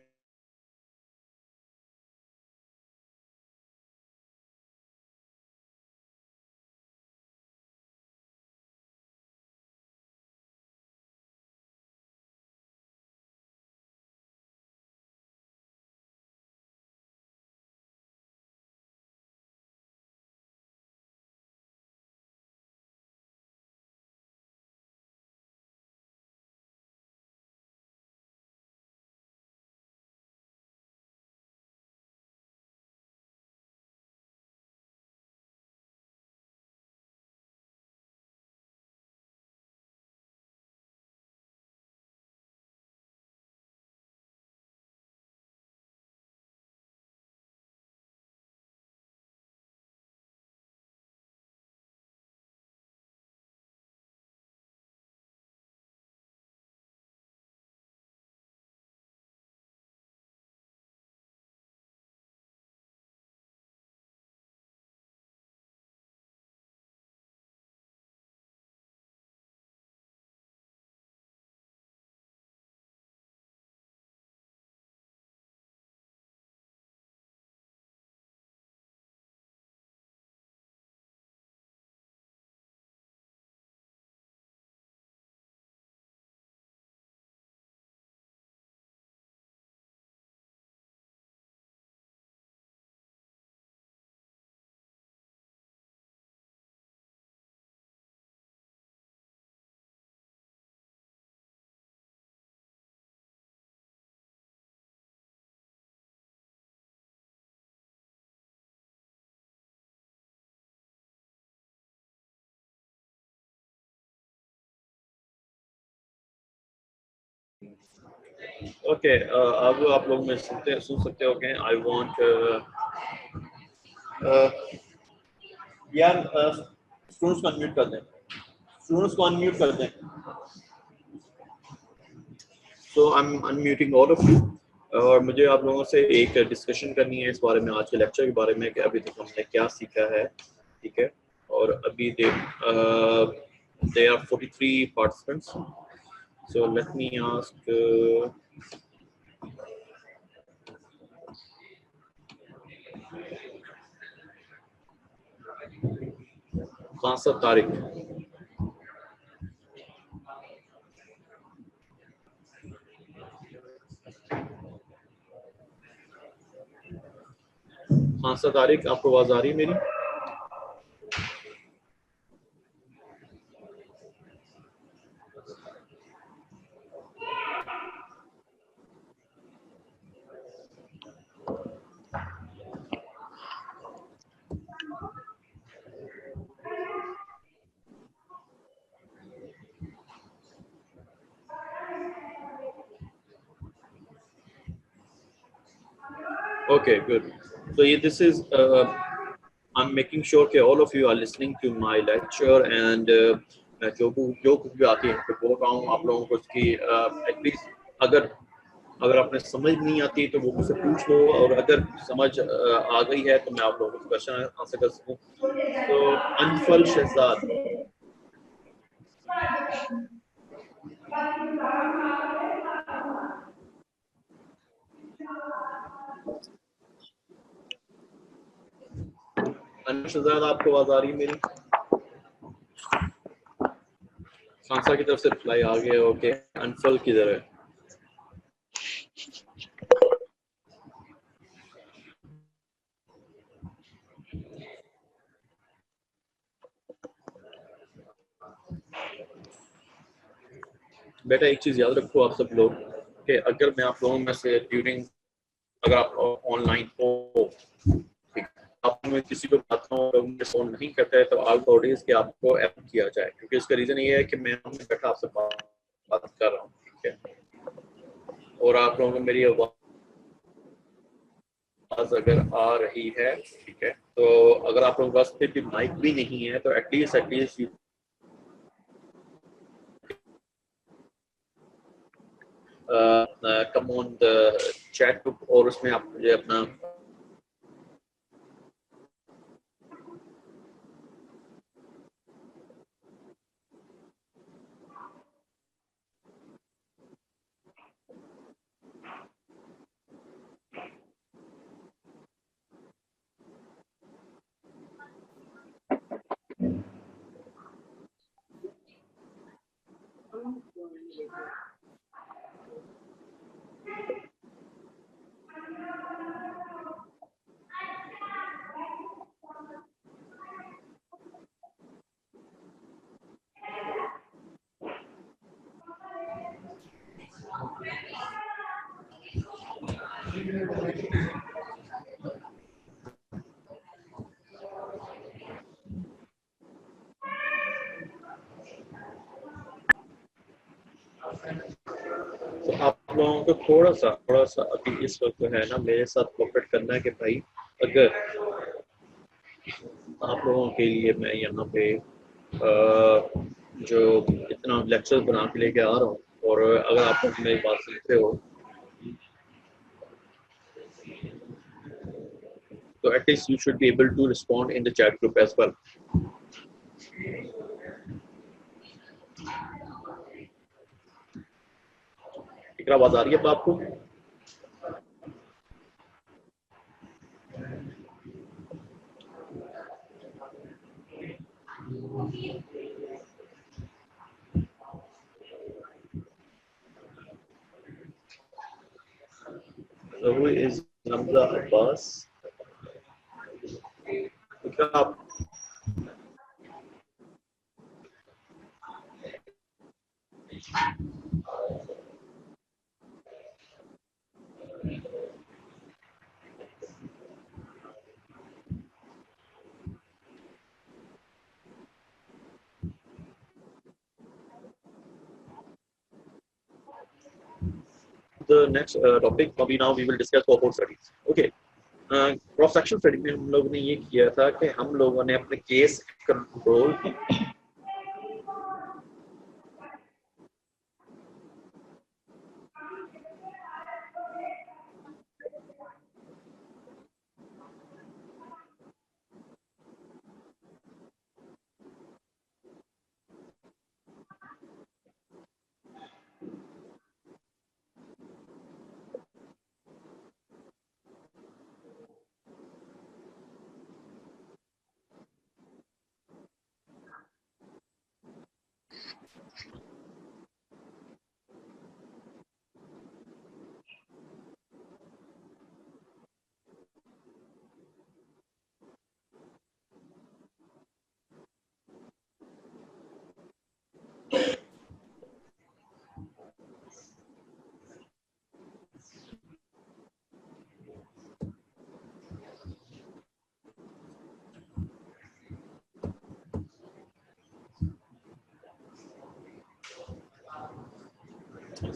ओके. अब आप लोग में सुन सकते हो कि आई वांट यार स्टूडेंट्स को अनम्यूट कर दें. स्टूडेंट्स को अनम्यूट कर दें. So I am unmuting all of you. और मुझे आप लोगों से एक डिस्कशन करनी है इस बारे में, आज के लेक्चर के बारे में कि अभी तक हमने क्या सीखा है, ठीक है. और अभी there are 43 participants. So let me ask खासा तारिक, खासा तारिक, आपको आवाज आ रही है मेरी? Okay, good. So this is I'm making sure that all of you are listening to my lecture and मैं जो कुछ भी आती है तो बोल रहा हूँ आप लोगों को उसकी एटलीस्ट अगर आपने समझ नहीं आती तो वो मुझसे पूछ लो, और अगर समझ आ गई है तो मैं आप लोगों को क्वेश्चन आंसर कर सकूँ। तो अनफल शहजाद, अनफल शहजाद आपको आवाज आ रही है मेरी? सांसा की तरफ से रिप्लाई आ गया। ओके, अनफल किधर है? बेटा एक चीज याद रखो आप सब लोग कि अगर मैं आप लोगों में से ड्यूरिंग, अगर आप ऑनलाइन हो, आप में किसी को बताता हूँ अगर मुझे फोन नहीं करता है तो आप ऑडियंस के आपको ऐप किया जाए, क्योंकि इसका रीजन ये है कि मैं बैठा आपसे बात कर रहा हूँ, ठीक है? और आप लोगों को मेरी आवाज अगर आ रही है, ठीक है, तो अगर आप लोगों के पास फिर भी माइक भी नहीं है तो at least come on the chat group, और उसमें आप मुझे अपना तो आप लोगों को थोड़ा सा अभी इस वक्त जो है ना मेरे साथ कोऑपरेट करना है कि भाई अगर आप लोगों के लिए मैं यहाँ पे जो इतना लेक्चर बना के लेके आ रहा हूँ, और अगर आप लोग मेरी बात सुनते हो तो at least you should be able to respond in the chat group as well. Iqra आवाज आ रही है आपको? So who is Namza Abbas? आप the next topic, maybe now we will discuss cohort studies. Okay, cross section study में हम लोगों ने ये किया था कि हम लोगों ने अपने case control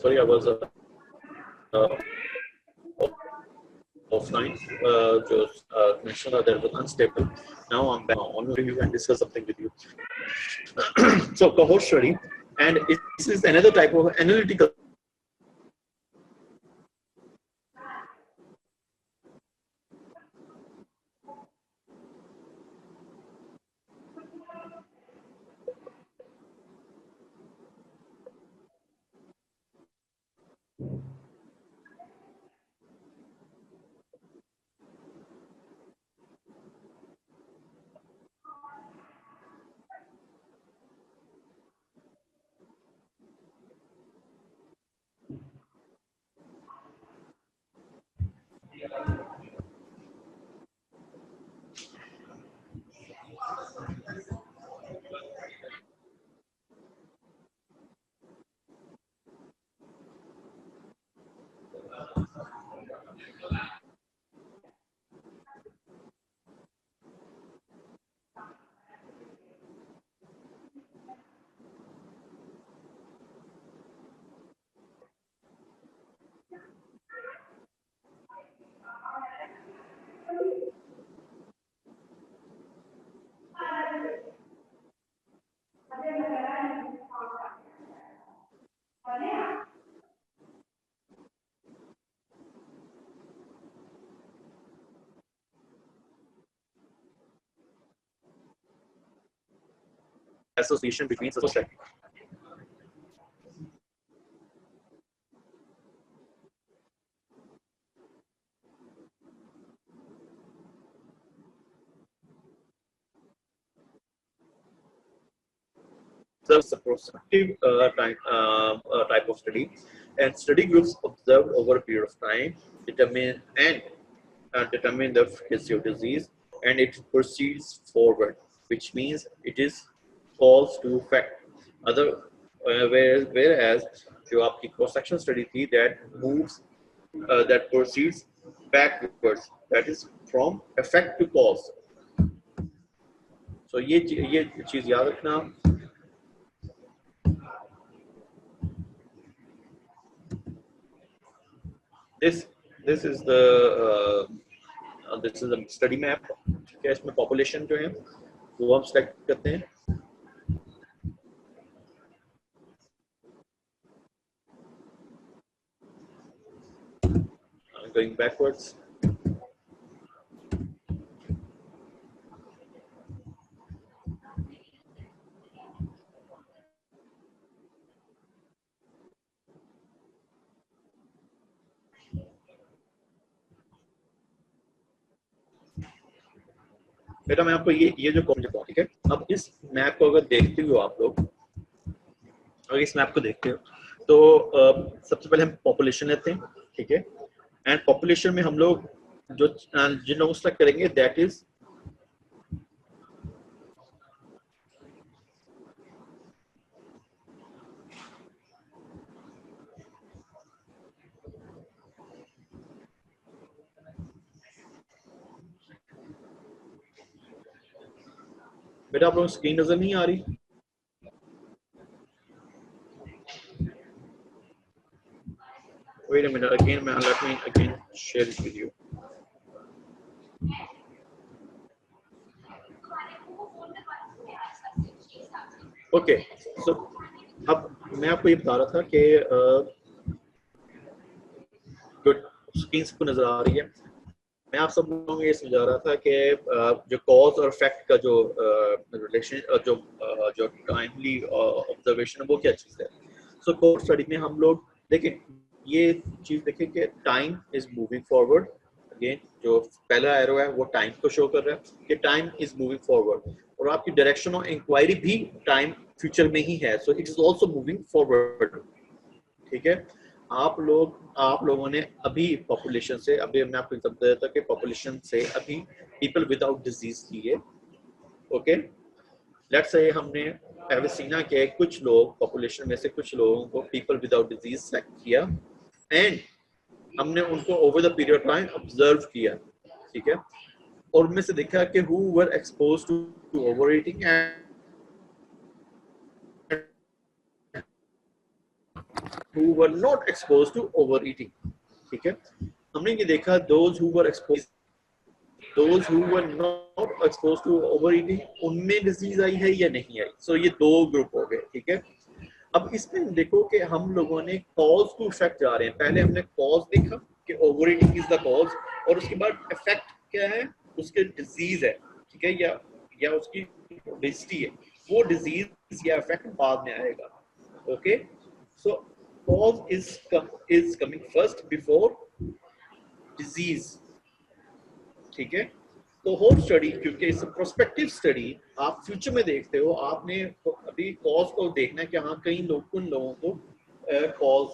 sorry, I was uh, offline. Just connection that was unstable. Now I'm back on with you and discuss something with you. So cohort study, and this is another type of analytical. Association between society. So it's a prospective type of study, and study groups observed over a period of time determine the frequency of disease, and it proceeds forward, which means it is falls to fact. Other whereas जो आपकी cross section study थी that proceeds backwards, that is from effect to cause. So ये चीज याद रखना. This is the study map. ठीक है, इसमें population जो है वो हम select करते हैं. Going backwards. बेटा मैं आपको ये जो कॉन्सेप्ट है, ठीक है. अब इस मैप को अगर देखते हो आप लोग, अगर इस मैप को देखते हो तो सबसे पहले हम पॉपुलेशन लेते हैं, ठीक है. एंड पॉपुलेशन में हम लोग जो जिन लोगों सेलेक्ट करेंगे दैट इज बेटा आप लोगों को स्क्रीन नजर नहीं आ रही? Wait a minute, again, let me again share it with you. Okay, so अब मैं आपको ये बता रहा था कि गुड स्क्रीन को नजर आ रही है. मैं आप सब लोगों को ये समझा रहा था कि जो कॉज और इफेक्ट का जो रिलेशन जो टाइमली ऑब्जर्वेशन है वो क्या चीज़ है. सो कोर्स स्टडी में हम लोग देखिए ये चीज़ देखें कि time is moving forward. Again जो पहला एरो है वो टाइम को शो कर रहा है कि टाइम इज मूविंग फॉरवर्ड, और आपकी डायरेक्शन ऑफ इंक्वायरी भी टाइम फ्यूचर में ही है. So it is also moving forward. ठीक है. आप लोगों ने अभी पॉपुलेशन से, अभी मैं आपको एग्जांपल देता कि पॉपुलेशन से अभी पीपल विदाउट डिजीज लिए. ओके, लेट्स से हमने एविसिना के कुछ लोग, पॉपुलेशन में से कुछ लोगों को पीपल विदाउट डिजीज सेलेक्ट किया एंड हमने उनको over the period of time observe किया. ठीक है. और उनमें से देखा कि who were exposed to over eating and who were not exposed to overeating. ठीक है, हमने ये देखा those who were not exposed to overeating, उनमें डिजीज आई है या नहीं आई. सो ये दो ग्रुप हो गए. ठीक है, अब इसमें देखो कि हम लोगों ने कॉज टू इफेक्ट जा रहे हैं. पहले हमने कॉज देखा कि ओवरईटिंग इज द कॉज, और उसके बाद इफेक्ट क्या है, उसके डिजीज है. ठीक है, या उसकी ओबेसिटी है. वो डिजीज या इफेक्ट बाद में आएगा. Okay, show cause is coming first before disease. ठीक है, तो होल स्टडी, क्योंकि इस प्रोस्पेक्टिव स्टडी आप फ्यूचर में देखते हो, आपने अभी कॉज को देखना है कि हाँ कई लोग, उन लोगों को कॉज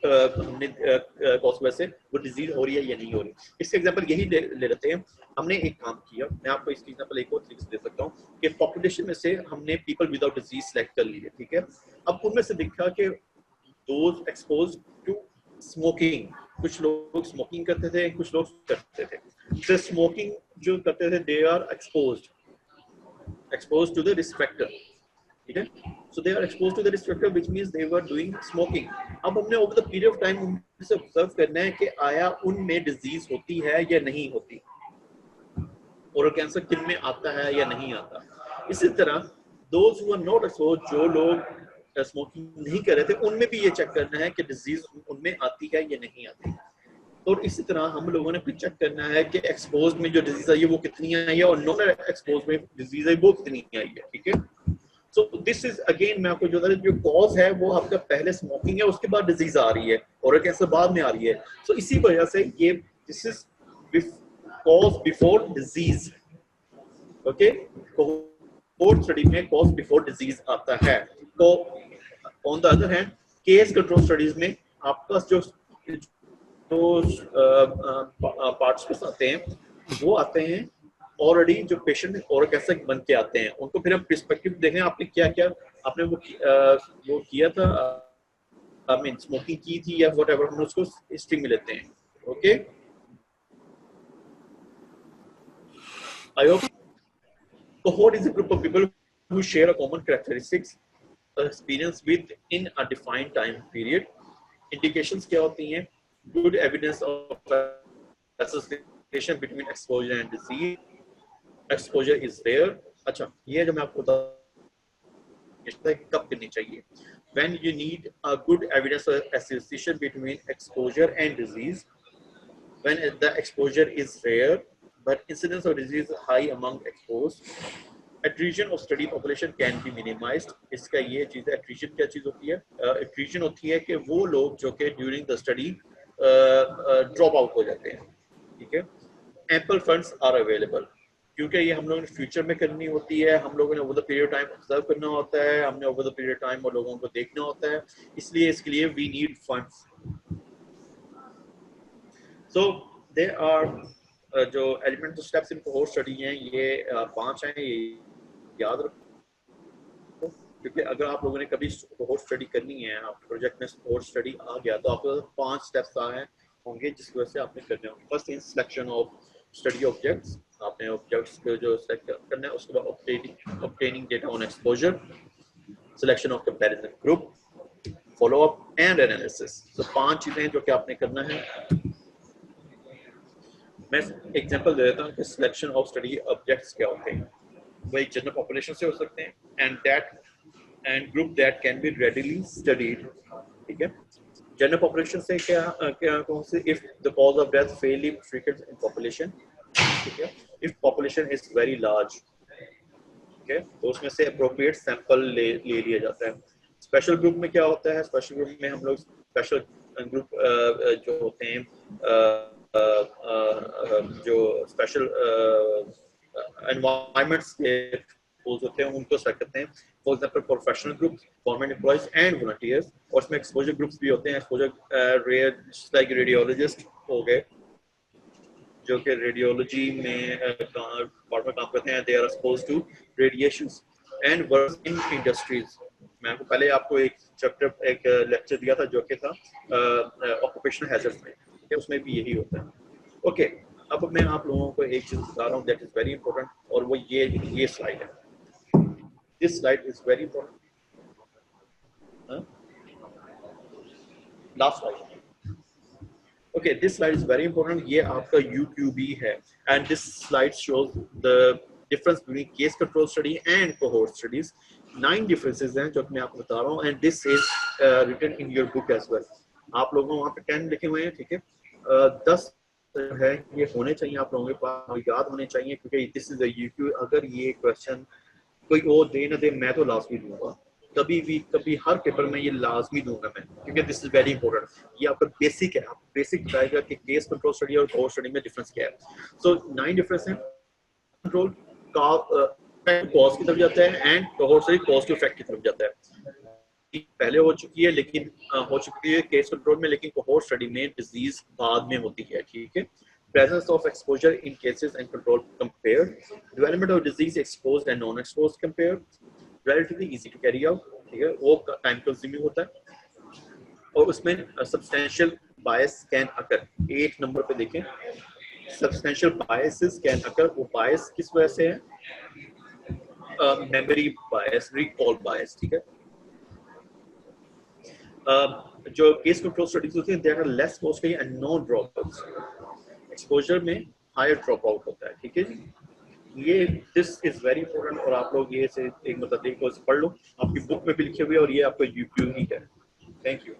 हमने कॉज वजह से वो डिजीज हो रही है या नहीं हो रही. इसका एग्जांपल यही ले लेते हैं. हमने एक काम किया, मैं आपको इसकी एग्जांपल एक और तरीके से दे सकता हूँ कि पॉपुलेशन में से हमने पीपल विदाउट डिजीज सेलेक्ट कर लिए. ठीक है, अब उनमें से दिखा कि दोज एक्सपोज्ड टू स्मोकिंग, कुछ लोग स्मोकिंग करते थे, कुछ लोग करते थे. तो स्मोकिंग जो करते थे, they are exposed to the risk factor. ठीक है, so they are exposed to the risk factor, which means they were doing smoking. अब हमने over the period of time उनसे observe करना है कि आया उनमें डिजीज होती है या नहीं होती, ओरल कैंसर किन में आता है या नहीं आता. इसी तरह those who are not exposed, जो लोग स्मोकिंग नहीं कर रहे थे, उनमें भी ये चेक करना है कि डिजीज उनमें आती है या नहीं आती. और इसी तरह हम लोगों ने फिर चेक करना है कि एक्सपोज्ड में जो डिजीज आई है वो कितनी आई है, और नॉन एक्सपोज्ड में डिजीज आई वो कितनी आई है. ठीक है, सो दिस इज अगेन, मैं आपको जो कॉज है वो आपका पहले स्मोकिंग है, उसके बाद डिजीज आ रही है, और कैंसर बाद में आ रही है. सो इसी वजह से ये this is cause before disease. Okay, court study में कॉज बिफोर डिजीज आता है. तो on the other hand case control studies में आपका जो पार्टिसिपेंट्स आते हैं, वो आते हैं ऑलरेडी जो पेशेंट और कैसे बन के आते हैं, उनको फिर हम पर्सपेक्टिव देखें आपने क्या क्या आपने वो किया था, आई मीन स्मोकिंग की थी या व्हाटएवर, हम उसको हिस्ट्री में लेते हैं. Okay, I hope. So what is a group of people who share a common characteristics experience with in a defined time period? Indications क्या होती हैं? Good evidence of association between exposure and disease. Exposure is rare. अच्छा, ये जो मैं आपको बता कब करनी चाहिए. When you need a good evidence of association between exposure and disease, when the exposure is rare but incidence of disease is high among exposed, attrition of study population can be minimized. इसका ये चीज है. attrition क्या चीज होती है? attrition होती है कि वो लोग जो कि during the study drop out हो जाते हैं. ठीक है, ample funds are available, क्योंकि ये हम लोगों ने फ्यूचर में करनी होती है, हम लोगों ने over the period time observe करना होता है, हमने ओवर द पीरियड टाइम और लोगों को देखना होता है, इसलिए इसके लिए we need funds. So they are जो element steps in cohort study हैं, ये 5 हैं, ये याद रखो, क्योंकि अगर आप लोगों ने कभी कोहोर्ट स्टडी करनी है, आपके प्रोजेक्ट में कोहोर्ट स्टडी आ गया, तो आपको 5 स्टेप्स आए होंगे जिसकी वजह से आपने करने होंगे. First is selection of study objects, आपने ऑब्जेक्ट्स को जो सेलेक्ट करना है, उसके बाद obtaining data on exposure, selection of comparison group, follow up and analysis. तो 5 चीजें जो कि आपने करना है. मैं एग्जांपल दे देता हूं कि सिलेक्शन ऑफ स्टडी ऑब्जेक्ट्स क्या होते हैं. वो एक जनरल पॉपुलेशन से हो सकते हैं, and group that can be readily studied. ठीक है, जनरल पॉपुलेशन से क्या कौन से, if the cause of death Fairlie frequent in population. ठीक है, if population is very large, ठीक है, तो उसमें से अप्रोप्रिएट सैंपल ले लिया जाता है. स्पेशल ग्रुप में क्या होता है? स्पेशल ग्रुप में हम लोग स्पेशल ग्रुप जो होते हैं जो स्पेशल एनवायरनमेंट्स के होते हैं, उनको सेलेक्ट करते हैं. For example professional group, government employees and volunteers. और उसमें एक्सपोजर ग्रुप्स भी होते हैं. एक्सपोजर लाइक रेडियोलॉजिस्ट हो गए, जो कि रेडियोलॉजी में पार्ट में काम करते हैं. They are exposed to radiations and work in industries. मैं आपको पहले एक चैप्टर एक लेक्चर दिया था जो कि था ऑक्यूपेशनल हैजर्ड्स में, उसमें भी यही होता है. ओके, अब मैं आप लोगों को एक चीज बता रहा हूँ दैट इज वेरी इंपॉर्टेंट, और वो ये स्लाइड है. This slide is very important. Last slide. Okay, this slide is very important. ये आपका UQB है and this slide shows the difference between case control study and cohort studies. 9 differences हैं जो मैं आपको बता रहा हूँ and this is written in your book as well. आप लोगों वहाँ पे 10 लिखे हुए हैं, ठीक है। 10 है ये होने चाहिए आप लोगों के पास, याद होने चाहिए, क्योंकि दिस इज UQ। अगर ये क्वेश्चन कोई और दे ना दे, मैं तो लाजमी दूंगा, कभी हर पेपर में ये लाजमी दूंगा मैं, क्योंकि दिस इज वेरी इंपॉर्टेंट। ये आपका बेसिक है, आप बेसिक बताएगा कि केस कंट्रोल स्टडी और कोर स्टडी में डिफरेंस क्या है। सो 9 डिफरेंस है। कंट्रोल का कॉज की तरफ जाता है and cohort study cause to effect की तरफ जाता है। पहले हो चुकी है, लेकिन हो चुकी है केस कंट्रोल में, लेकिन कोहोर्ट स्टडी में डिजीज बाद में होती है, ठीक है। Presence of exposure in cases and control compared. Development of disease exposed and non-exposed compared. Relatively easy to carry out, ठीक है, वो टाइम कंज्यूमिंग होता है और उसमें substantial bias can occur। 8 number पे देखें, substantial biases can occur। वो bias किस वजह से है? memory bias, recall bias, ठीक है। जो केस कंट्रोल स्टडीज होती हैं there are less costly and no dropouts. Exposure में हायर ड्रॉप आउट होता है, ठीक है जी। ये दिस इज वेरी इंपॉर्टेंट और आप लोग ये से एक मतलब एक पढ़ लो, आपकी बुक में भी लिखे हुए और ये आपका UQ ही है। Thank you.